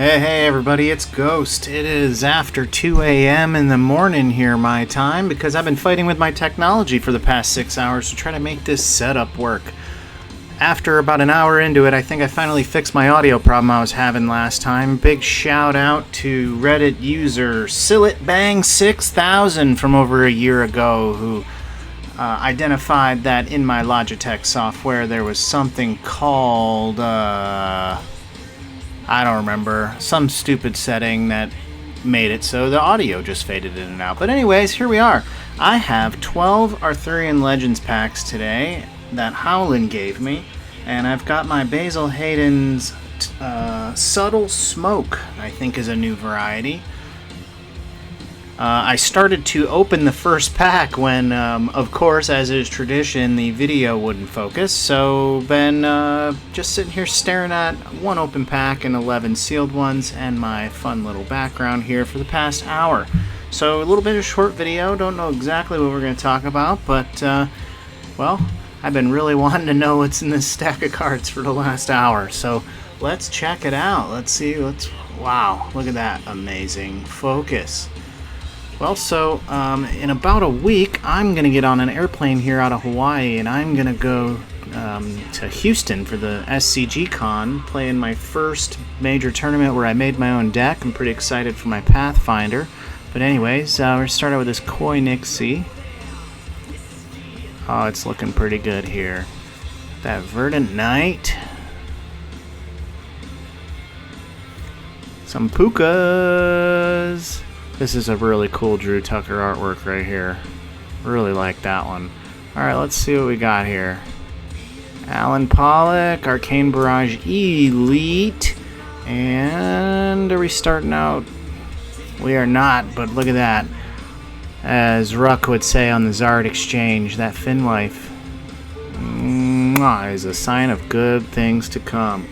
Hey everybody, it's Ghost. It is after 2 a.m. in the morning here my time because I've been fighting with my technology for the past 6 hours to try to make this setup work. After about an hour into it, I think I finally fixed my audio problem I was having last time. Big shout out to Reddit user SilletBang6000 from over a year ago who identified that in my Logitech software there was something called I don't remember, some stupid setting that made it so the audio just faded in and out. But anyways, here we are. I have 12 Arthurian Legends Packs today that Howlin gave me, and I've got my Basil Hayden's Subtle Smoke, I think is a new variety. I started to open the first pack when, of course, as is tradition, the video wouldn't focus. So been just sitting here staring at one open pack and 11 sealed ones and my fun little background here for the past hour. So a little bit of short video, don't know exactly what we're going to talk about, but, well, I've been really wanting to know what's in this stack of cards for the last hour. So let's check it out. Let's see wow, look at that amazing focus. Well, so in about a week, I'm going to get on an airplane here out of Hawaii, and I'm going to go to Houston for the SCG Con, play in my first major tournament where I made my own deck. I'm pretty excited for my Pathfinder. But anyways, we're going to start out with this Koi Nixie. Oh, it's looking pretty good here. That Verdant Knight. Some Pukas. This is a really cool Drew Tucker artwork right here. Really like that one. Alright, let's see what we got here. Alan Pollock, Arcane Barrage Elite. And are we starting out? We are not, but look at that. As Ruck would say on the Zard Exchange, that Finlife is a sign of good things to come.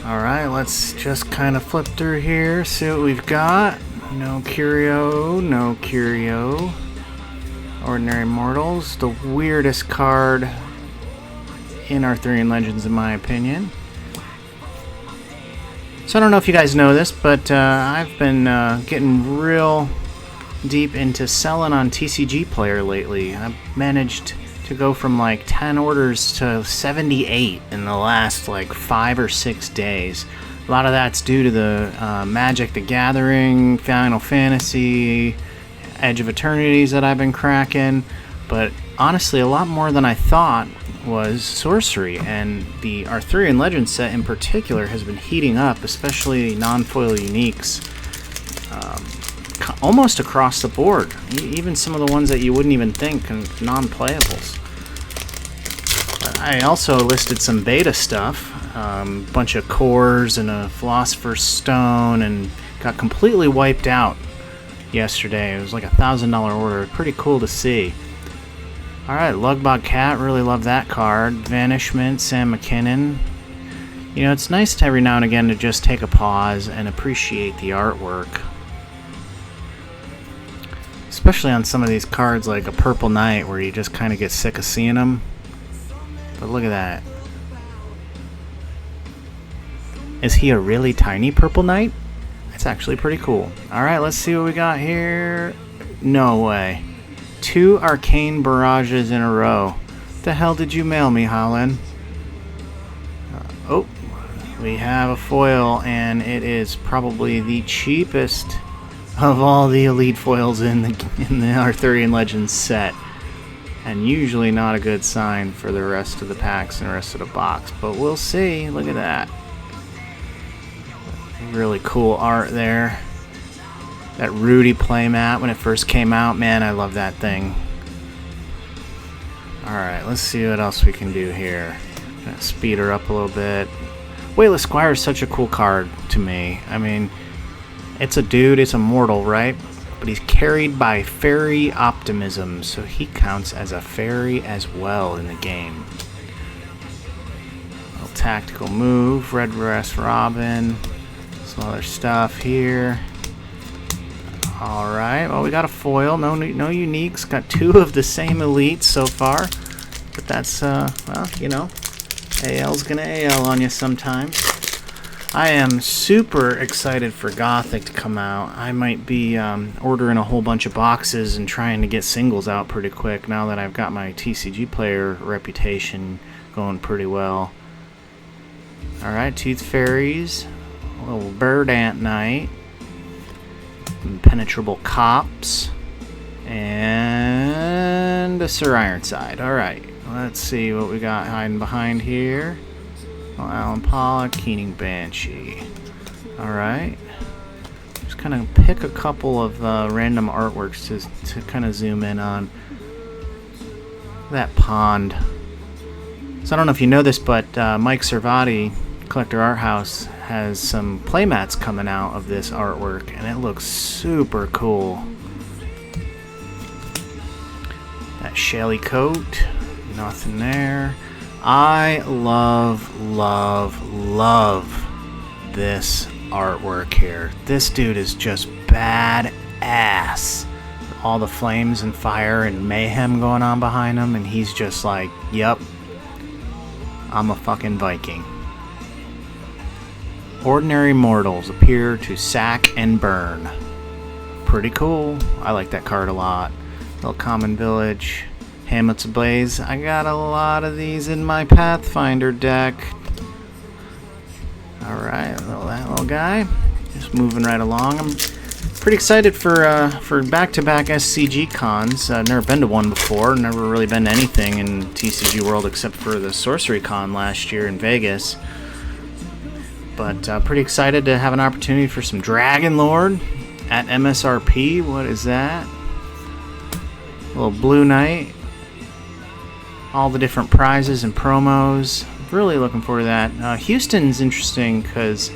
Alright, let's just kind of flip through here, see what we've got. No Curio, no Curio. Ordinary Mortals, the weirdest card in Arthurian Legends in my opinion. So I don't know if you guys know this, but I've been getting real deep into selling on TCG Player lately. I've managed to go from like 10 orders to 78 in the last like 5 or 6 days. A lot of that's due to the Magic the Gathering, Final Fantasy, Edge of Eternities that I've been cracking, but honestly a lot more than I thought was Sorcery, and the Arthurian Legends set in particular has been heating up, especially non-foil uniques, almost across the board, even some of the ones that you wouldn't even think non-playables. I also listed some beta stuff, bunch of cores and a Philosopher's Stone, and got completely wiped out yesterday. It was like a $1,000 order. Pretty cool to see. Alright, Lugbog Cat, really love that card. Vanishment, Sam McKinnon. You know, it's nice to every now and again to just take a pause and appreciate the artwork. Especially on some of these cards like a Purple Knight where you just kind of get sick of seeing them. But look at that. Is he a really tiny Purple Knight? That's actually pretty cool. Alright, let's see what we got here. No way. 2 Arcane Barrages in a row. What the hell did you mail me, Howlin? Oh, we have a foil, and it is probably the cheapest of all the elite foils in the Arthurian Legends set. And usually not a good sign for the rest of the packs and the rest of the box. But we'll see. Look at that. Really cool art there. That Rudy playmat when it first came out. Man, I love that thing. Alright, let's see what else we can do here. Gonna speed her up a little bit. Wayla Squire is such a cool card to me. I mean, it's a dude, it's a mortal, right? But he's carried by fairy optimism, so he counts as a fairy as well in the game. Little tactical move, Red Breast Robin, some other stuff here. Alright, well we got a foil, no uniques, got 2 of the same elites so far. But that's, well, you know, AL's gonna AL on you sometimes. I am super excited for Gothic to come out. I might be ordering a whole bunch of boxes and trying to get singles out pretty quick now that I've got my TCG player reputation going pretty well. Alright, Tooth Fairies, a little Bird Ant Knight, Impenetrable Cops, and a Sir Ironside. Alright, let's see what we got hiding behind here. Alan Pollock, Keening Banshee. Alright. Just kind of pick a couple of random artworks to kind of zoom in on. That pond. So I don't know if you know this, but Mike Servati, Collector Art House, has some playmats coming out of this artwork, and it looks super cool. That Shelly coat. Nothing there. I love this artwork here. This dude is just badass. All the flames and fire and mayhem going on behind him, and he's just like, yep, I'm a fucking Viking. Ordinary mortals appear to sack and burn. Pretty cool. I like that card a lot. Little common village. Hamlet's Ablaze. I got a lot of these in my Pathfinder deck. Alright, that little guy. Just moving right along. I'm pretty excited for back-to-back SCG cons. Never been to one before. Never really been to anything in TCG World except for the Sorcery Con last year in Vegas. But pretty excited to have an opportunity for some Dragon Lord at MSRP. What is that? A little Blue Knight. All the different prizes and promos. Really looking forward to that. Houston's interesting because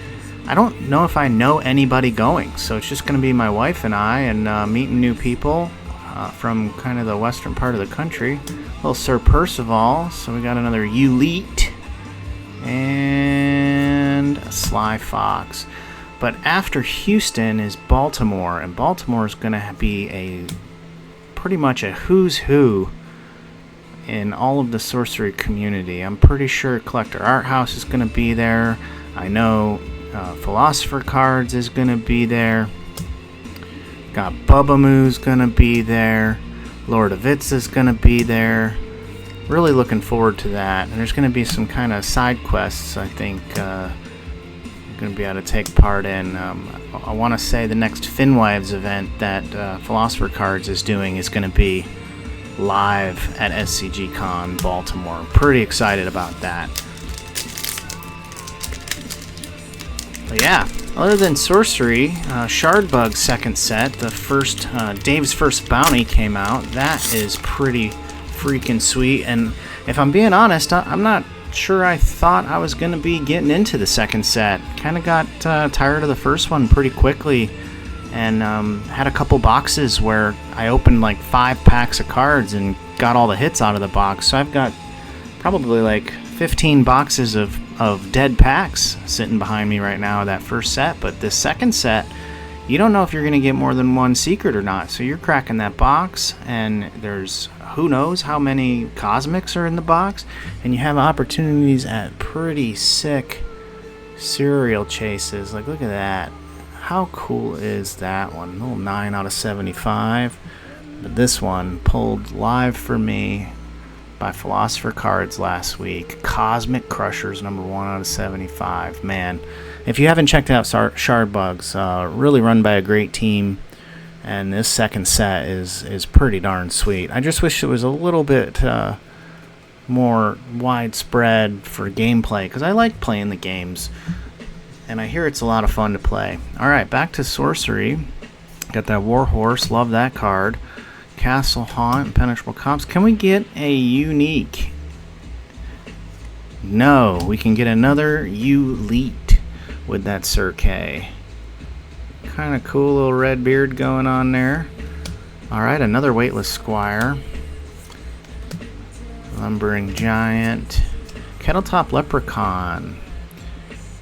I don't know if I know anybody going. So it's just going to be my wife and I, and meeting new people from kind of the western part of the country. Little Sir Percival. So we got another Elite. And a Sly Fox. But after Houston is Baltimore. And Baltimore is going to be pretty much a who's who in all of the sorcery community. I'm pretty sure Collector Art House is going to be there. I know Philosopher Cards is going to be there. Got Bubba Moo's going to be there. Lord of Itz is going to be there. Really looking forward to that. And there's going to be some kind of side quests, I think, I'm going to be able to take part in. I want to say the next Finwives event that Philosopher Cards is doing is going to be live at SCG Con Baltimore. Pretty excited about that. But yeah, other than sorcery, Shardbug second set, the first Dave's First Bounty came out. That is pretty freaking sweet, and if I'm being honest, I'm not sure I thought I was going to be getting into the second set. Kind of got tired of the first one pretty quickly, and had a couple boxes where I opened like 5 packs of cards and got all the hits out of the box. So I've got probably like 15 boxes of dead packs sitting behind me right now of that first set. But this second set, you don't know if you're going to get more than one secret or not. So you're cracking that box, and there's who knows how many cosmics are in the box, and you have opportunities at pretty sick serial chases. Like, look at that. How cool is that one? A little 9 out of 75. But this one pulled live for me by Philosopher Cards last week. Cosmic Crushers, number 1 out of 75. Man, if you haven't checked out Shardbugs, really run by a great team. And this second set is pretty darn sweet. I just wish it was a little bit more widespread for gameplay, because I like playing the games. And I hear it's a lot of fun to play. Alright, back to sorcery. Got that Warhorse, love that card. Castle Haunt, Impenetrable Cops. Can we get a unique? No, we can get another Elite with that Sir K. Kind of cool little red beard going on there. Alright, another Weightless Squire. Lumbering Giant. Kettletop Leprechaun.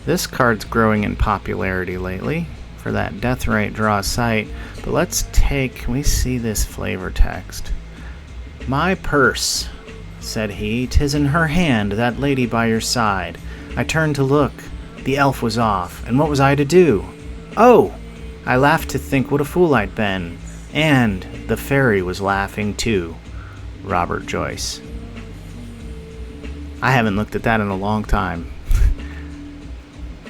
This card's growing in popularity lately for that Death Rate Draw Sight. But let's take, can we see this flavor text? My purse said he. "'Tis in her hand, that lady by your side." I turned to look. The elf was off, and what was I to do? Oh! I laughed to think what a fool I'd been. And the fairy was laughing too. Robert Joyce. I haven't looked at that in a long time.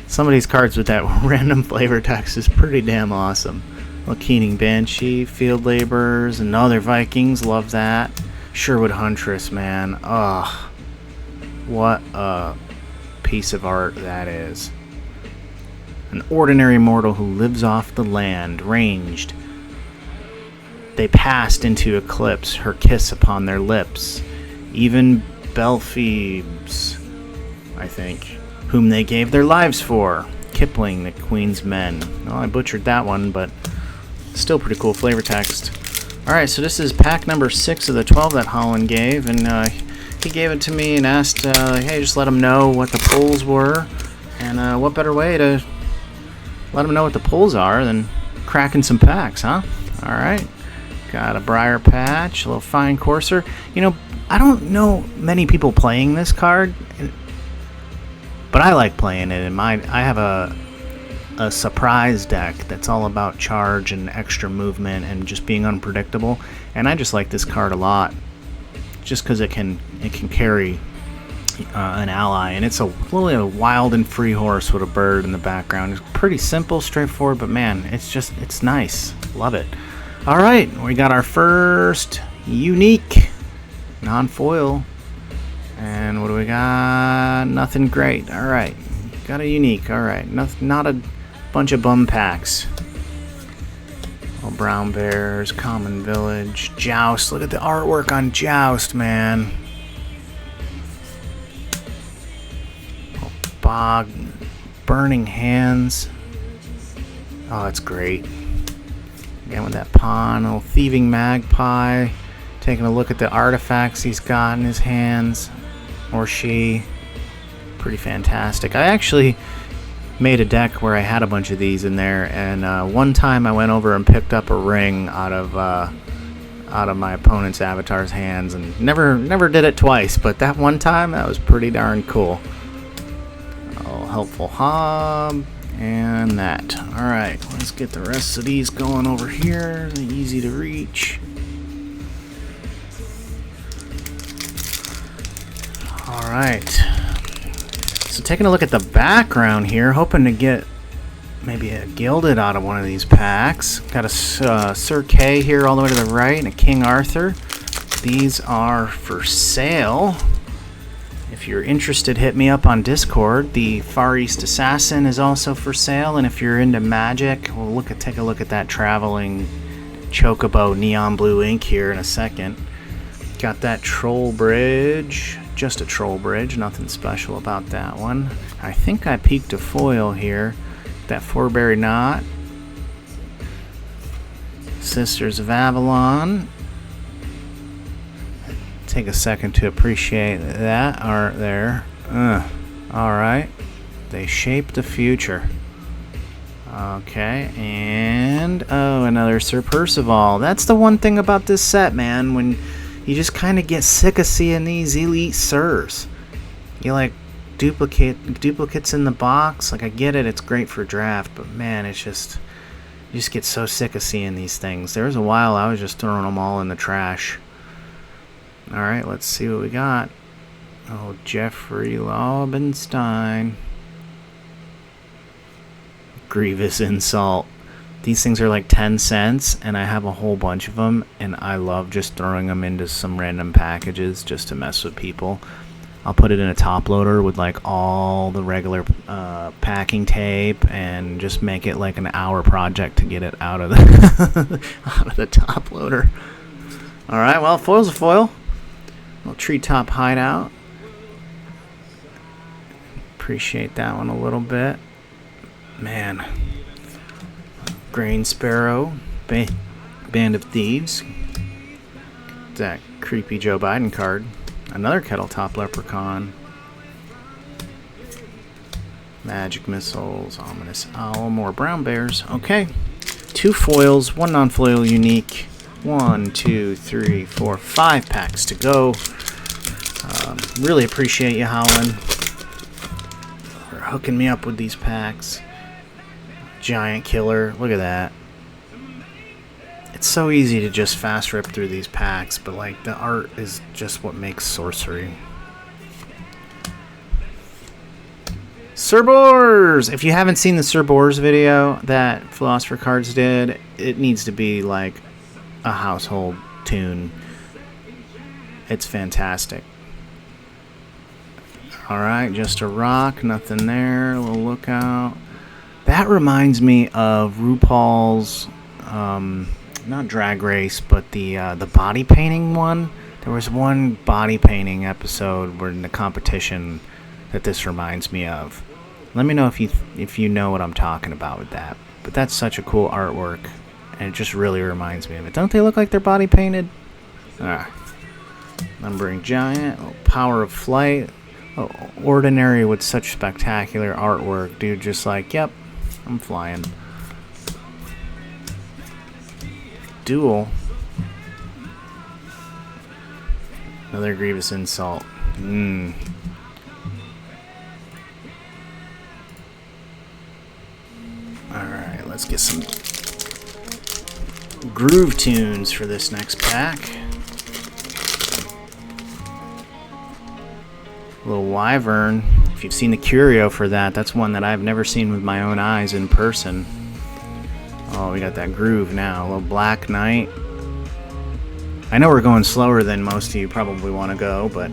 Some of these cards with that random flavor text is pretty damn awesome. Keening Banshee, Field Laborers, and other Vikings, love that. Sherwood Huntress, man. Ugh. What a piece of art that is. An ordinary mortal who lives off the land, ranged. They passed into eclipse, her kiss upon their lips. Even Belphoebes, I think, whom they gave their lives for. Kipling, the Queen's Men. Well, I butchered that one, but still pretty cool flavor text. Alright, so this is pack number 6 of the 12 that Howlin gave, and he gave it to me and asked, hey, just let him know what the pulls were, and what better way to let him know what the pulls are than cracking some packs, huh? Alright, got a Briar Patch, a little Fine Courser. You know, I don't know many people playing this card, but I like playing it. I have a surprise deck that's all about charge and extra movement and just being unpredictable, and I just like this card a lot, just because it can carry an ally, and it's literally a wild and free horse with a bird in the background. It's pretty simple, straightforward, but man, it's nice. Love it. All right, we got our first unique non-foil, and what do we got? Nothing great. All right, got a unique. All right, not a bunch of bum packs. Oh, Brown Bears, Common Village, Joust. Look at the artwork on Joust, man. Oh, Bog, Burning Hands. Oh, that's great. Again with that pawn, little Thieving Magpie. Taking a look at the artifacts he's got in his hands, or she. Pretty fantastic. I actually made a deck where I had a bunch of these in there, and one time I went over and picked up a ring out of my opponent's avatar's hands, and never did it twice, but that one time, that was pretty darn cool. Oh, Helpful Hob, and that. Alright, let's get the rest of these going over here. They're easy to reach. Alright. So taking a look at the background here, hoping to get maybe a Gilded out of one of these packs. Got a Sir Kay here all the way to the right, and a King Arthur. These are for sale. If you're interested, hit me up on Discord. The Far East Assassin is also for sale, and if you're into magic, we'll take a look at that Traveling Chocobo Neon Blue ink here in a second. Got that Troll Bridge. Just a Troll Bridge, nothing special about that one. I think I peeked a foil here. That Fourberry Knot. Sisters of Avalon. Take a second to appreciate that art there. Alright. They shape the future. Okay, and oh, another Sir Percival. That's the one thing about this set, man. When you just kind of get sick of seeing these elite sirs. You like duplicates in the box. Like, I get it, it's great for draft, but man, it's just, you just get so sick of seeing these things. There was a while I was just throwing them all in the trash. Alright, let's see what we got. Oh, Jeffrey Laubenstein. Grievous Insult. These things are like 10 cents, and I have a whole bunch of them, and I love just throwing them into some random packages just to mess with people. I'll put it in a top loader with like all the regular packing tape, and just make it like an hour project to get it out of the out of the top loader. All right, well, foil's a foil. Little Treetop Hideout. Appreciate that one a little bit, man. Grain Sparrow, Band of Thieves. That creepy Joe Biden card. Another Kettle Top Leprechaun. Magic Missiles, Ominous Owl, more Brown Bears. Okay. 2 foils, 1 non-foil unique. 1, 2, 3, 4, 5 packs to go. Really appreciate you, Howlin, for hooking me up with these packs. Giant killer, look at that. It's so easy to just fast rip through these packs, but like the art is just what makes sorcery. Cerberus! If you haven't seen the Cerberus video that Philosopher Cards did, it needs to be like a household tune. It's fantastic. Alright, just a rock, nothing there, a little lookout. That reminds me of RuPaul's, not Drag Race, but the body painting one. There was one body painting episode where in the competition that this reminds me of. Let me know if you know what I'm talking about with that. But that's such a cool artwork, and it just really reminds me of it. Don't they look like they're body painted? Numbering Giant, Power of Flight. Oh, ordinary with such spectacular artwork, dude. Just like, yep, I'm flying. Duel. Another Grievous Insult. Alright, let's get some groove tunes for this next pack. Little Wyvern. If you've seen the curio for that, that's one that I've never seen with my own eyes in person. Oh, we got that groove now. A little Black Knight. I know we're going slower than most of you probably want to go, but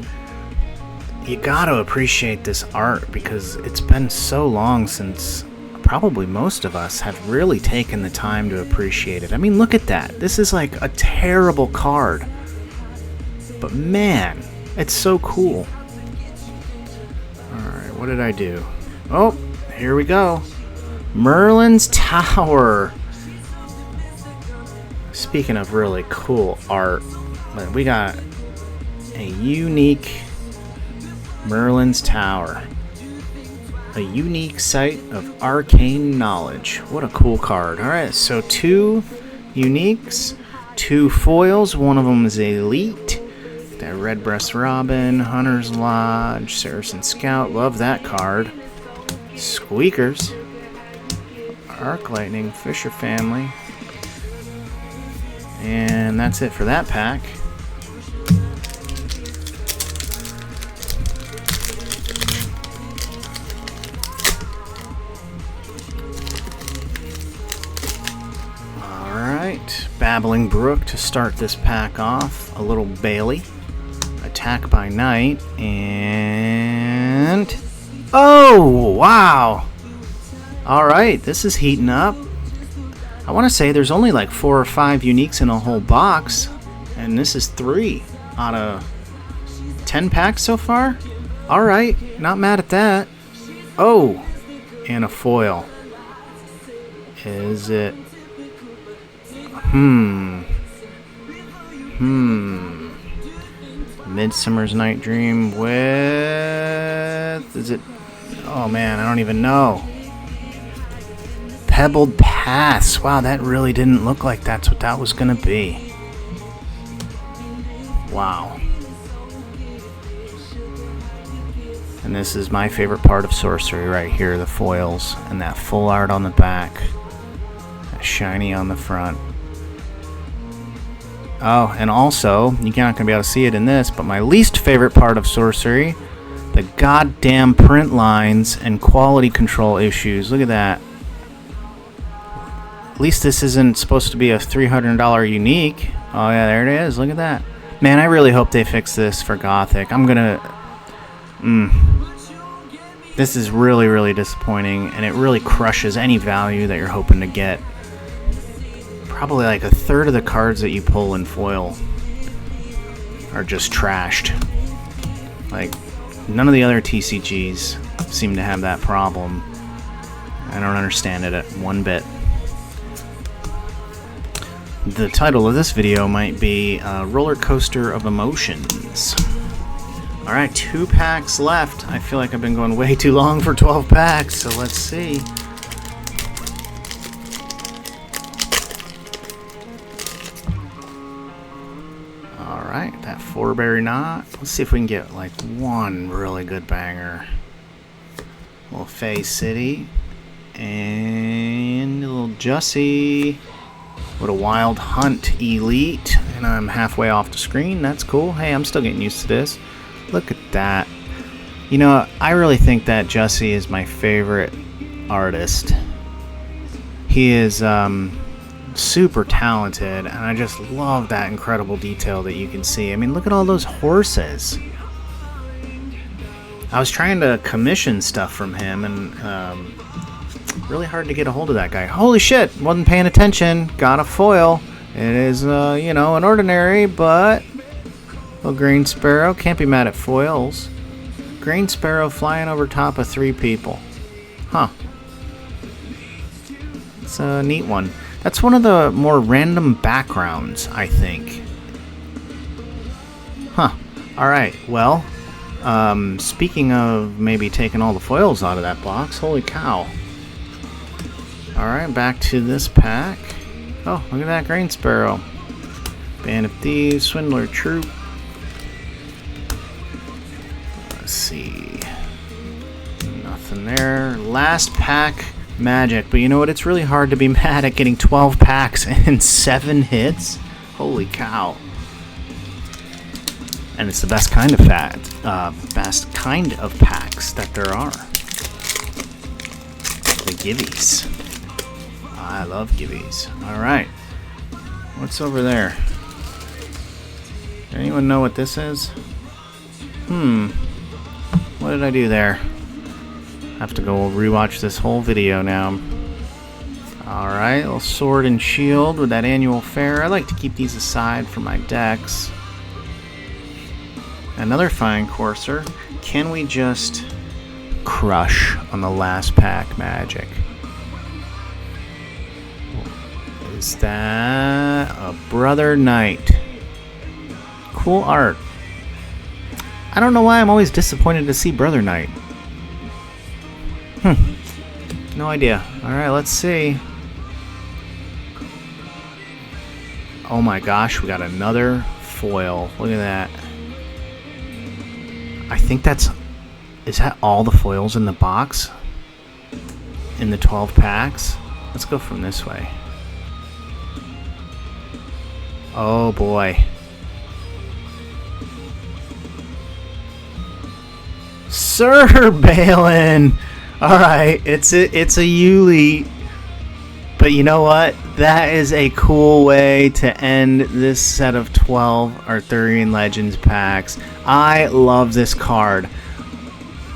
you gotta appreciate this art because it's been so long since probably most of us have really taken the time to appreciate it. I mean, look at that. This is like a terrible card. But man, it's so cool. Alright, what did I do? Oh, here we go. Merlin's Tower. Speaking of really cool art, we got a unique Merlin's Tower. A unique site of arcane knowledge. What a cool card. Alright, so 2 uniques, 2 foils. One of them is Elite. That Redbreast Robin, Hunter's Lodge, Saracen Scout. Love that card. Squeakers. Arc Lightning, Fisher Family. And that's it for that pack. Alright, Babbling Brook to start this pack off. A little Bailey. Attack by Night. And... oh, wow! Alright, this is heating up. I want to say there's only like 4 or 5 uniques in a whole box, and this is 3 out of 10 packs so far. Alright, not mad at that. Oh, and a foil. Is it... Midsummer's Night Dream with... is it... oh man, I don't even know. Pebbled Paths. Wow, that really didn't look like that's what that was going to be. Wow. And this is my favorite part of sorcery right here, the foils and that full art on the back. That shiny on the front. Oh, and also, you're not going to be able to see it in this, but my least favorite part of sorcery, the goddamn print lines and quality control issues. Look at that. At least this isn't supposed to be a $300 unique. Oh yeah, there it is. Look at that. Man, I really hope they fix this for Gothic. I'm gonna... This is really, really disappointing, and it really crushes any value that you're hoping to get. Probably like 1/3 of the cards that you pull in foil are just trashed. Like, none of the other TCGs seem to have that problem. I don't understand it one bit. The title of this video might be Roller Coaster of Emotions. Alright, 2 packs left. I feel like I've been going way too long for 12 packs, so let's see. Alright, that 4 Strawberry Knot. Let's see if we can get like one really good banger. A little Fay City. And a little Jussie. What a Wild Hunt Elite. And I'm halfway off the screen. That's cool. Hey, I'm still getting used to this. Look at that. You know, I really think that Jussie is my favorite artist. He is super talented, and I just love that incredible detail that you can see. I mean, look at all those horses. I was trying to commission stuff from him, and really hard to get a hold of that guy. Holy shit, wasn't paying attention. Got a foil. It is, you know, an ordinary, but a green sparrow. Can't be mad at foils. Green sparrow flying over top of 3 people. Huh. It's a neat one. That's one of the more random backgrounds, I think. Huh. Alright, well, speaking of maybe taking all the foils out of that box, holy cow. Alright, back to this pack. Oh, look at that green sparrow. Band of Thieves, Swindler Troop. Let's see. Nothing there. Last pack. Magic, but you know what? It's really hard to be mad at getting 12 packs and 7 hits. Holy cow! And it's the best kind of best kind of packs that there are. The givvies. I love givvies. All right, what's over there? Anyone know what this is? What did I do there? Have to go rewatch this whole video now. Alright, little sword and shield with that annual fair. I like to keep these aside for my decks. Another fine courser. Can we just crush on the last pack magic? Is that a Brother Knight? Cool art. I don't know why I'm always disappointed to see Brother Knight. No idea. Alright, let's see. Oh my gosh, we got another foil. Look at that. I think that's... Is that all the foils in the box? In the 12 packs? Let's go from this way. Oh boy. Sir Balin! Alright, it's a Yuli, but you know what? That is a cool way to end this set of 12 Arthurian Legends packs. I love this card.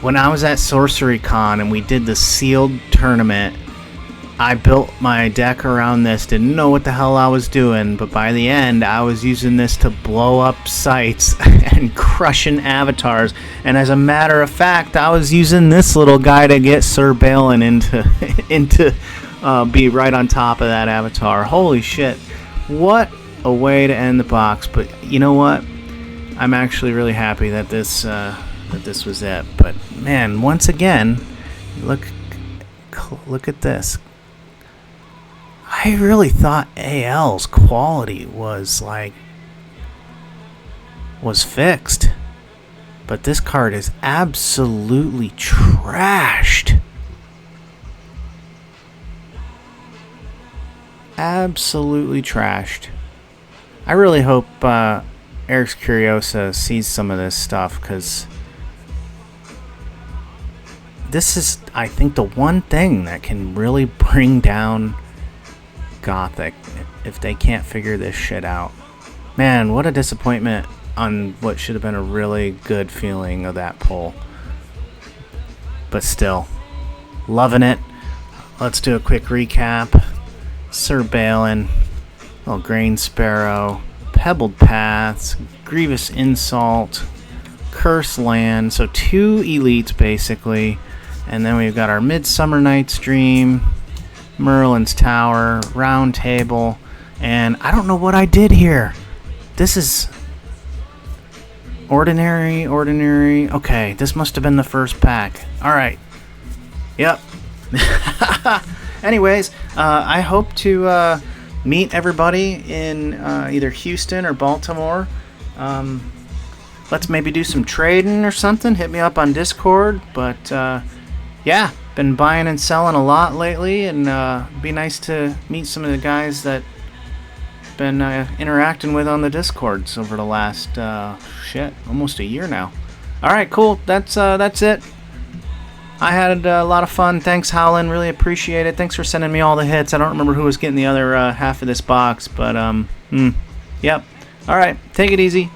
When I was at Sorcery Con and we did the sealed tournament, I built my deck around this, didn't know what the hell I was doing, but by the end I was using this to blow up sites and crushing avatars, and as a matter of fact I was using this little guy to get Sir Balin into be right on top of that avatar. Holy shit, what a way to end the box. But you know what, I'm actually really happy that this was it. But man, once again, look at this. I really thought AL's quality was fixed, but this card is absolutely trashed. Absolutely trashed. I really hope Eric's Curiosa sees some of this stuff, because this is, I think, the one thing that can really bring down Gothic if they can't figure this shit out. Man, what a disappointment on what should have been a really good feeling of that pull. But still, loving it. Let's do a quick recap. Sir Balin, little Grain Sparrow, Pebbled Paths, Grievous Insult, Curse Land, so 2 elites basically, and then we've got our Midsummer Night's Dream, Merlin's Tower, Round Table, and I don't know what I did here. This is ordinary. Okay, this must have been the first pack. Alright. Yep. Anyways, I hope to meet everybody in either Houston or Baltimore let's maybe do some trading or something. Hit me up on Discord. But yeah, been buying and selling a lot lately, and be nice to meet some of the guys that been interacting with on the Discords over the last almost a year now. All right, cool. That's it. I had a lot of fun. Thanks, Howlin. Really appreciate it. Thanks for sending me all the hits. I don't remember who was getting the other half of this box, but yep. All right, take it easy.